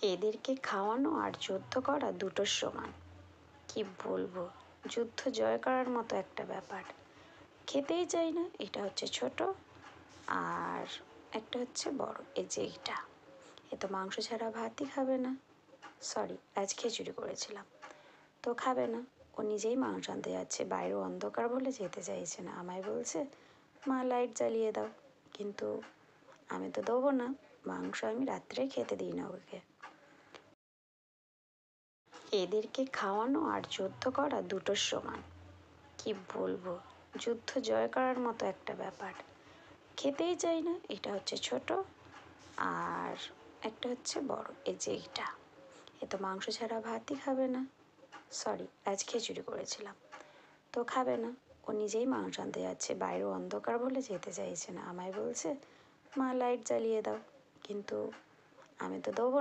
এদেরকে খাওয়ানো আর যুদ্ধ করা দুটোর সমান। কি বলবো, যুদ্ধ জয় করার মতো একটা ব্যাপার। খেতেই চাই না, এটা হচ্ছে ছোট, আর একটা হচ্ছে বড়, এই যে এইটা, এ তো মাংস ছাড়া ভাতই খাবে না। সরি, আজ খিচুড়ি করেছিলাম, তো খাবে না। ও নিজেই মাংস আনতে যাচ্ছে, বাইরে অন্ধকার বলে যেতে চাইছে না, আমায় বলছে মা লাইট জ্বালিয়ে দাও, কিন্তু আমি তো দেবো না, মাংস আমি রাত্রে খেতে দিই না ওকে। এদেরকে খাওয়ানো আর যুদ্ধ করা দুটোর সমান। কি বলবো, যুদ্ধ জয় করার মতো একটা ব্যাপার। খেতেই চাই না, এটা হচ্ছে ছোট, আর একটা হচ্ছে বড়, এই যে এইটা, এ তো মাংস ছাড়া ভাতই খাবে না। সরি, আজ খিচুড়ি করেছিলাম, তো খাবে না। ও নিজেই মাংস আনতে যাচ্ছে, বাইরে অন্ধকার বলে যেতে চাইছে না, আমায় বলছে মা লাইট জ্বালিয়ে দাও, কিন্তু আমি তো দেবো না।